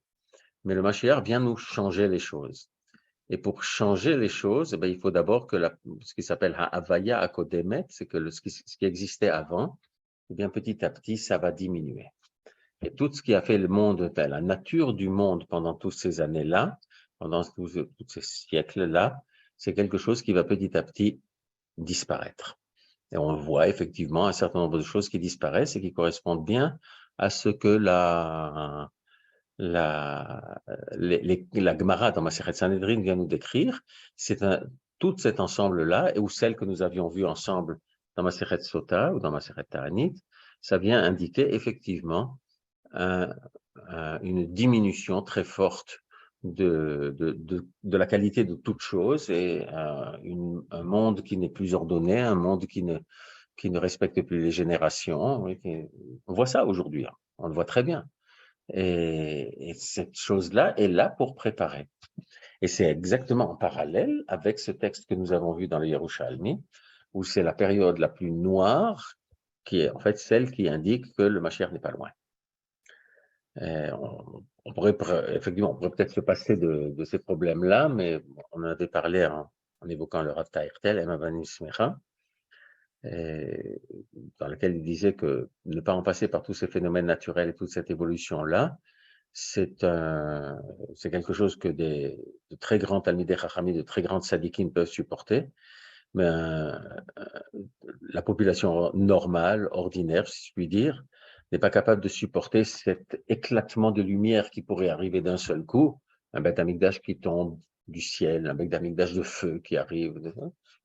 mais le Mashiach vient nous changer les choses. Et pour changer les choses, eh bien, il faut d'abord que ce qui s'appelle Ha'avaya Akodemet, c'est que ce qui existait avant, eh bien, petit à petit, ça va diminuer. Et tout ce qui a fait le monde, la nature du monde pendant toutes ces années-là, pendant tous ces siècles-là, c'est quelque chose qui va petit à petit disparaître. Et on voit effectivement un certain nombre de choses qui disparaissent et qui correspondent bien à ce que la Gemara dans Masechet Sanhedrin vient nous décrire. C'est tout cet ensemble-là, ou celle que nous avions vue ensemble dans Masechet Sota ou dans Masechet Ta'anit, ça vient indiquer effectivement une diminution très forte de la qualité de toute chose et un monde qui n'est plus ordonné, un monde qui ne respecte plus les générations. On voit ça aujourd'hui, hein. On le voit très bien. Et cette chose-là est là pour préparer. Et c'est exactement en parallèle avec ce texte que nous avons vu dans le Yerushalmi, où c'est la période la plus noire, qui est en fait celle qui indique que le Mashiach n'est pas loin. On pourrait peut-être se passer de ces problèmes-là, mais on en avait parlé en évoquant le Rav Tahertel, Emma Van Ismecha, dans lequel il disait que ne pas en passer par tous ces phénomènes naturels et toute cette évolution-là, c'est quelque chose que de très grands Talmidei Chachamim, de très grands tzadikim peuvent supporter, mais la population normale, ordinaire, si je puis dire, n'est pas capable de supporter cet éclatement de lumière qui pourrait arriver d'un seul coup, un Beth Amikdash qui tombe du ciel, un Beth Amikdash de feu qui arrive,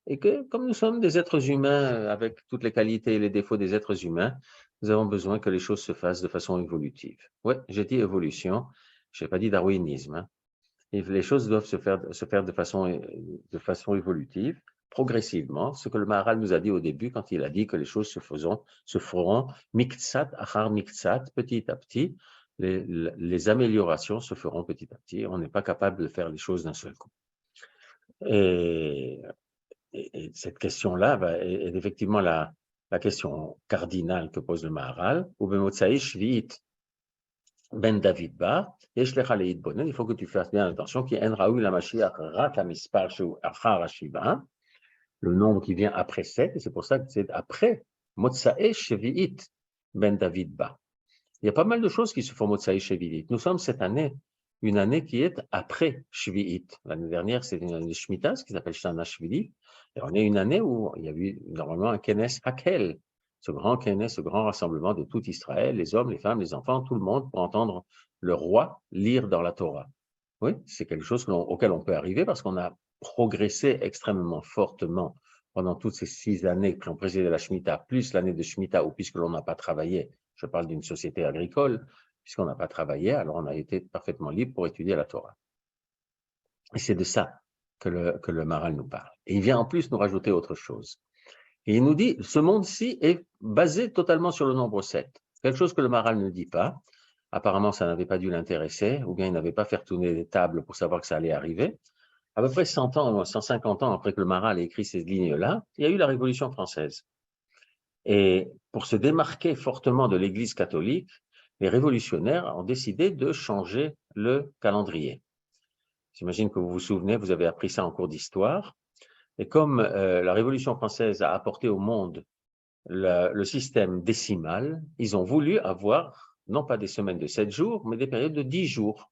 et que comme nous sommes des êtres humains avec toutes les qualités et les défauts des êtres humains, nous avons besoin que les choses se fassent de façon évolutive. Oui, j'ai dit évolution, je n'ai pas dit darwinisme, hein. Et les choses doivent se faire de façon évolutive, progressivement, ce que le Maharal nous a dit au début quand il a dit que les choses se feront miktsat achar miktsat, petit à petit, les améliorations se feront petit à petit. On n'est pas capable de faire les choses d'un seul coup. Et cette question-là est effectivement la question cardinale que pose le Maharal. Ben David Bar, il faut que tu fasses bien attention qu'il y a un Raoul la Mashiach Rak Amispar Shu Achar Hashiva, le nombre qui vient après 7, et c'est pour ça que c'est après Motsae Shevi'it Ben David Bar. Il y a pas mal de choses qui se font Motsae Shevi'it. Nous sommes cette année, une année qui est après Shvi'it. L'année dernière, c'était une année de Shemitah, ce qui s'appelle Shana Shvi'it. Et on est une année où il y a eu normalement un Kenes Hakel, ce grand Kenes, ce grand rassemblement de tout Israël, les hommes, les femmes, les enfants, tout le monde, pour entendre le roi lire dans la Torah. Oui, c'est quelque chose auquel on peut arriver parce qu'on a progressé extrêmement fortement pendant toutes ces 6 années qui ont précédé la Shemitah, plus l'année de Shemitah, ou puisque l'on n'a pas travaillé, je parle d'une société agricole, puisqu'on n'a pas travaillé, alors on a été parfaitement libre pour étudier la Torah. Et c'est de ça que le Maharal nous parle. Et il vient en plus nous rajouter autre chose. Et il nous dit, ce monde-ci est basé totalement sur le nombre 7. Quelque chose que le Maharal ne dit pas. Apparemment, ça n'avait pas dû l'intéresser, ou bien il n'avait pas fait tourner les tables pour savoir que ça allait arriver. À peu près 100 ans, 150 ans après que le Maharal ait écrit ces lignes-là, il y a eu la Révolution française. Et pour se démarquer fortement de l'Église catholique, les révolutionnaires ont décidé de changer le calendrier. J'imagine que vous vous souvenez, vous avez appris ça en cours d'histoire. Et comme la Révolution française a apporté au monde le système décimal, ils ont voulu avoir, non pas des semaines de 7 jours, mais des périodes de 10 jours.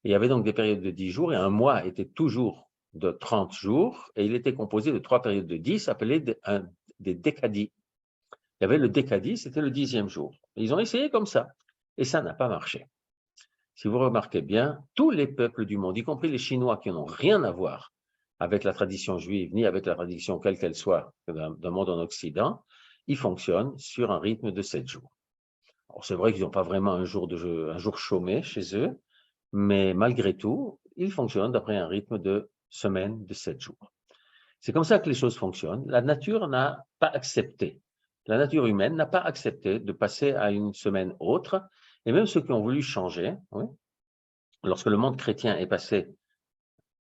Et il y avait donc des périodes de 10 jours, et un mois était toujours de 30 jours, et il était composé de 3 périodes de 10, appelées des décadis. Il y avait le décadis, c'était le 10e jour. Ils ont essayé comme ça, et ça n'a pas marché. Si vous remarquez bien, tous les peuples du monde, y compris les Chinois qui n'ont rien à voir avec la tradition juive, ni avec la tradition quelle qu'elle soit d'un monde en Occident, ils fonctionnent sur un rythme de 7 jours. C'est vrai qu'ils n'ont pas vraiment un jour chômé chez eux, mais malgré tout, ils fonctionnent d'après un rythme de semaine de 7 jours. C'est comme ça que les choses fonctionnent. La nature n'a pas accepté. La nature humaine n'a pas accepté de passer à une semaine autre, et même ceux qui ont voulu changer, oui, lorsque le monde chrétien est passé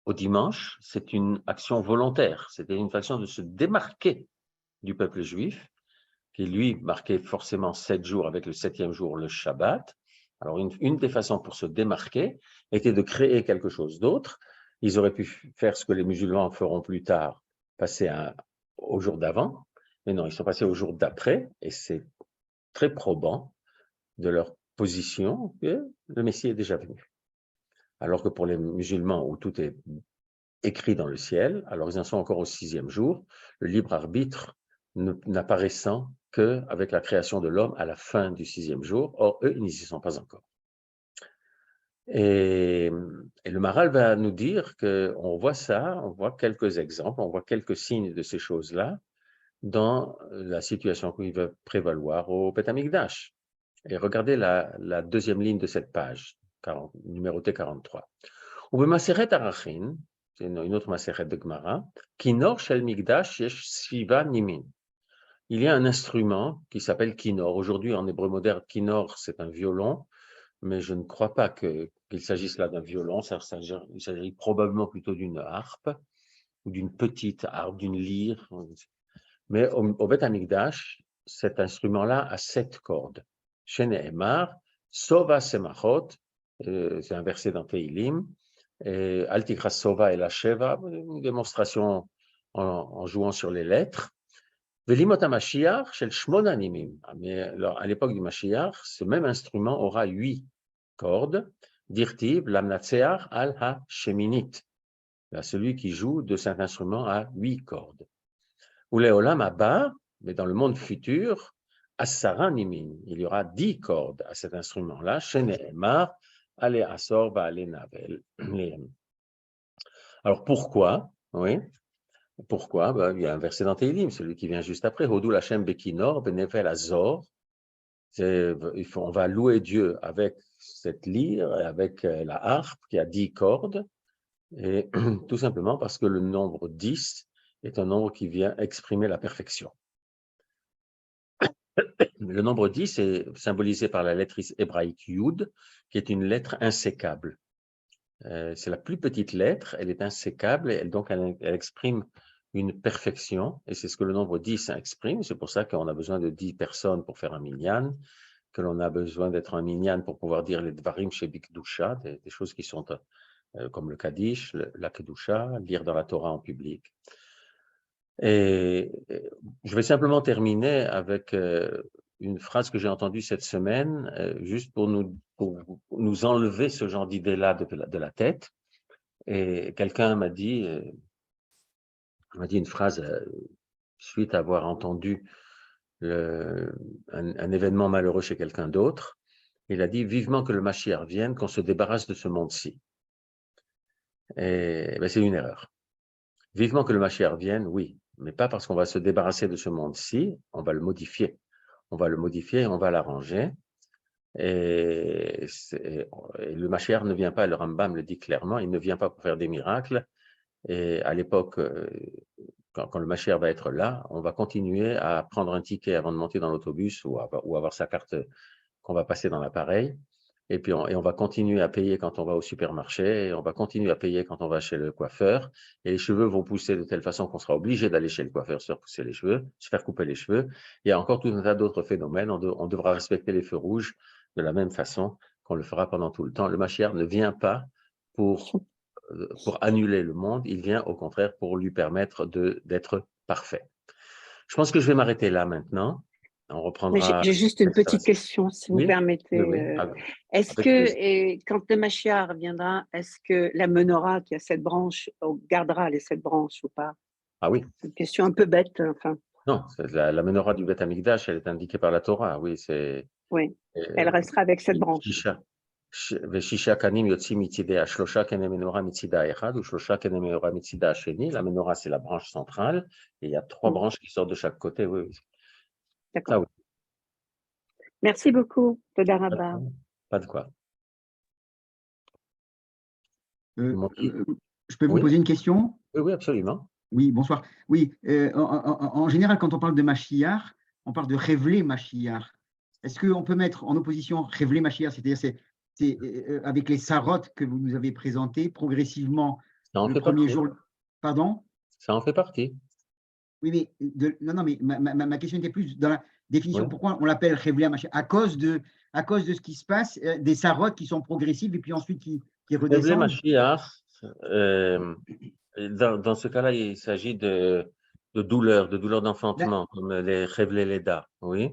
au dimanche, c'est une action volontaire, c'était une façon de se démarquer du peuple juif, qui lui marquait forcément 7 jours avec le 7e jour, le Shabbat. Alors une des façons pour se démarquer était de créer quelque chose d'autre. Ils auraient pu faire ce que les musulmans feront plus tard, passer au jour d'avant, mais non, ils sont passés au jour d'après, et c'est très probant de leur position que le Messie est déjà venu. Alors que pour les musulmans, où tout est écrit dans le ciel, alors ils en sont encore au 6e jour, le libre arbitre n'apparaissant qu'avec la création de l'homme à la fin du 6e jour. Or, eux, ils n'y sont pas encore. Et le Maharal va nous dire qu'on voit ça, on voit quelques exemples, on voit quelques signes de ces choses-là dans la situation qui va prévaloir au Beth Amikdash. Et regardez la deuxième ligne de cette page, numérotée 43. Ou Maseret Arachin, c'est une autre Maseret de Gemara, Kinor Shel Migdash Yesh Shiva Nimin. Il y a un instrument qui s'appelle Kinor. Aujourd'hui, en hébreu moderne, Kinor, c'est un violon, mais je ne crois pas qu'il s'agisse là d'un violon. Il s'agit probablement plutôt d'une harpe, ou d'une petite harpe, d'une lyre. Mais au Beth Amikdash, cet instrument-là a 7 cordes. Shene'emar, Sova Semachot, c'est un verset dans Teilim, Al Tikra Sova et la Sheva, une démonstration en jouant sur les lettres. Velimot HaMashiach shel Shmona Nimim. Mais alors, à l'époque du Mashiach, ce même instrument aura 8 cordes. Dirtiv Lamnatseach al ha-Sheminit. Celui qui joue de cet instrument a 8 cordes. Ou Leolam Abba, mais dans le monde futur, Asara Nimin. Il y aura 10 cordes à cet instrument-là. Shene'emar, Ale Asor, Ale Navel. Alors pourquoi? Oui. Pourquoi? Il y a un verset dans Teilim, celui qui vient juste après. Hodou Lachem Bekinor, Benevel Azor. On va louer Dieu avec cette lyre, avec la harpe qui a 10 cordes, et tout simplement parce que le nombre 10 est un nombre qui vient exprimer la perfection. Le nombre 10 est symbolisé par la lettre hébraïque Yud, qui est une lettre insécable. C'est la plus petite lettre, elle est insécable, et donc elle exprime une perfection, et c'est ce que le nombre 10 exprime. C'est pour ça qu'on a besoin de 10 personnes pour faire un minyan, que l'on a besoin d'être un minyan pour pouvoir dire les dvarim chez Bikdusha, des choses qui sont comme le Kaddish, la Kedusha, lire dans la Torah en public. Et je vais simplement terminer avec une phrase que j'ai entendue cette semaine, juste pour nous enlever ce genre d'idée-là de la tête. Et quelqu'un m'a dit une phrase suite à avoir entendu un événement malheureux chez quelqu'un d'autre. Il a dit « Vivement que le Mashiach vienne, qu'on se débarrasse de ce monde-ci ». Et ben, c'est une erreur. Vivement que le Mashiach vienne, oui, mais pas parce qu'on va se débarrasser de ce monde-ci, on va le modifier. On va le modifier et on va l'arranger. Et le Mashiach ne vient pas, le Rambam le dit clairement, il ne vient pas pour faire des miracles. Et à l'époque, quand le Mashiach va être là, on va continuer à prendre un ticket avant de monter dans l'autobus ou avoir sa carte qu'on va passer dans l'appareil. Et puis, on va continuer à payer quand on va au supermarché, et on va continuer à payer quand on va chez le coiffeur. Et les cheveux vont pousser de telle façon qu'on sera obligé d'aller chez le coiffeur se faire pousser les cheveux, se faire couper les cheveux. Il y a encore tout un tas d'autres phénomènes. On devra respecter les feux rouges de la même façon qu'on le fera pendant tout le temps. Le Mashiach ne vient pas pour annuler le monde, il vient au contraire pour lui permettre d'être parfait. Je pense que je vais m'arrêter là maintenant. On Mais reprendra. j'ai juste une petite question, si vous Oui, permettez. oui, Est-ce avec que, plaisir. et quand le Mashiach viendra, est-ce que la menorah qui a 7 branches gardera les 7 branches ou pas? Ah oui, C'est une question un peu bête, enfin, non, la menorah du Beth Amikdash, elle est indiquée par la Torah, oui, c'est oui. Elle restera avec 7 branches. Veshisha kanim yotzim mitzidei shlosha kene menorah mitzida echad ou shlosha kene menorah mitzida asheni. La menorah, c'est la branche centrale, et il y a 3 branches qui sortent de chaque côté, oui, oui. Ça, D'accord. oui, Merci beaucoup. Toda pas de rabba. quoi. Pas de quoi. Je peux vous Oui. poser une question? Oui, oui, absolument. Oui, bonsoir. Oui, en général, quand on parle de Mashiach, on parle de révéler Mashiach. Est-ce qu'on peut mettre en opposition révéler Mashiach, c'est-à-dire c'est avec les sarotes que vous nous avez présentées progressivement Ça en le fait premier partie. jour. Pardon? Ça en fait partie. Oui, mais non, mais ma question était plus dans la définition. Oui. Pourquoi on l'appelle révéler Mashiach? À cause de ce qui se passe, des sarotes qui sont progressives et puis ensuite qui Révéler redescendent. Mashiach, dans ce cas-là, il s'agit de douleurs d'enfantement, comme les révéler Leda, oui.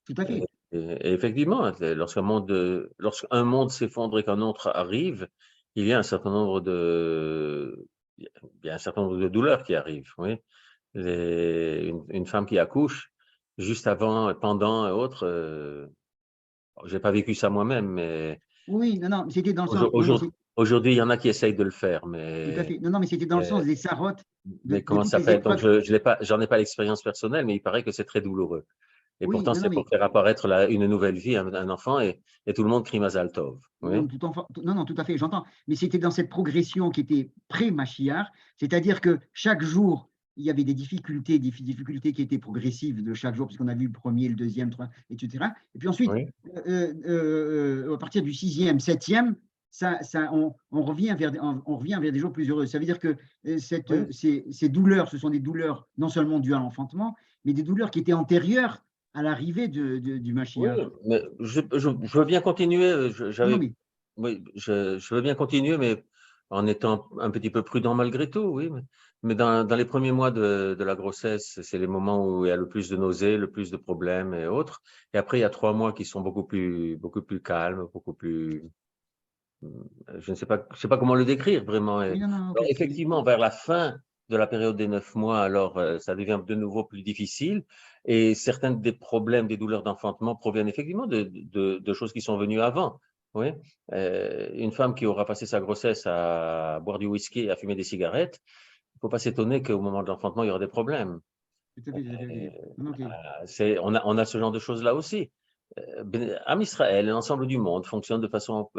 Tout à fait. Et effectivement, lorsqu'un monde s'effondre et qu'un autre arrive, il y a un certain nombre de douleurs qui arrivent, oui. Une femme qui accouche, juste avant, pendant et autres, j'ai pas vécu ça moi-même, mais Oui, non, c'était dans le sens. aujourd'hui, il y en a qui essayent de le faire, Tout à mais fait. Non, mais c'était dans le sens des sarotes, de comment toutes ça les s'appelle? Donc, épreuves. j'en ai pas l'expérience personnelle, mais il paraît que c'est très douloureux. Et Oui, pourtant, non, c'est mais pour faire apparaître une nouvelle vie, un enfant, et tout le monde crie Mazal Tov. Oui. non, tout à fait, j'entends. Mais c'était dans cette progression qui était pré-Mashiach, c'est-à-dire que chaque jour, il y avait des difficultés qui étaient progressives de chaque jour, puisqu'on a vu le premier, le deuxième, etc. Et puis ensuite, Oui. à partir du 6e, 7e, on revient vers des jours plus heureux. Ça veut dire que ces douleurs, ce sont des douleurs non seulement dues à l'enfantement, mais des douleurs qui étaient antérieures à l'arrivée du Mashiach. Oui, mais je veux bien continuer. Oui, je veux bien continuer, mais en étant un petit peu prudent malgré tout, oui. Mais dans les premiers mois de la grossesse, c'est les moments où il y a le plus de nausées, le plus de problèmes et autres. Et après, il y a 3 mois qui sont beaucoup plus calmes, beaucoup plus. Je ne sais pas, comment le décrire vraiment. Oui, non, Alors, effectivement, vers la fin de la période des 9 mois, alors ça devient de nouveau plus difficile. Et certains des problèmes, des douleurs d'enfantement proviennent effectivement de choses qui sont venues avant. Oui. Une femme qui aura passé sa grossesse à boire du whisky et à fumer des cigarettes, il ne faut pas s'étonner qu'au moment de l'enfantement, il y aura des problèmes. Tout à fait. Non, ok. On a ce genre de choses là aussi. Am Israël, l'ensemble du monde fonctionne de façon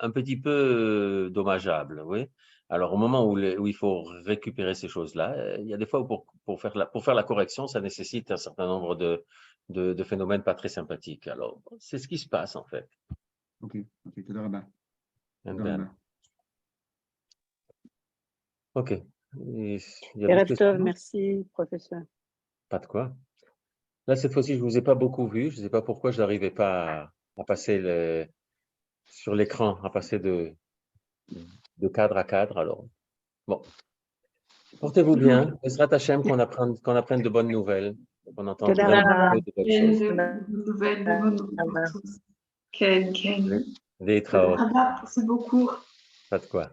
un petit peu dommageable, oui. Alors, au moment où il faut récupérer ces choses-là, il y a des fois où pour faire la correction, ça nécessite un certain nombre de phénomènes pas très sympathiques. Alors, c'est ce qui se passe, en fait. Ok, Toda rabba. Ok. Erev Tov, merci, professeur. Pas de quoi. Là, cette fois-ci, je ne vous ai pas beaucoup vu. Je ne sais pas pourquoi je n'arrivais pas à passer sur l'écran, à passer de cadre à cadre. Alors, bon. Portez-vous bien. Ezrat Hashem, qu'on apprenne de bonnes nouvelles. Qu'on entende Toda vraiment rabba. de bonnes choses. Nouvelles de bonnes. Ken. Des traos. Merci beaucoup. Pas de quoi.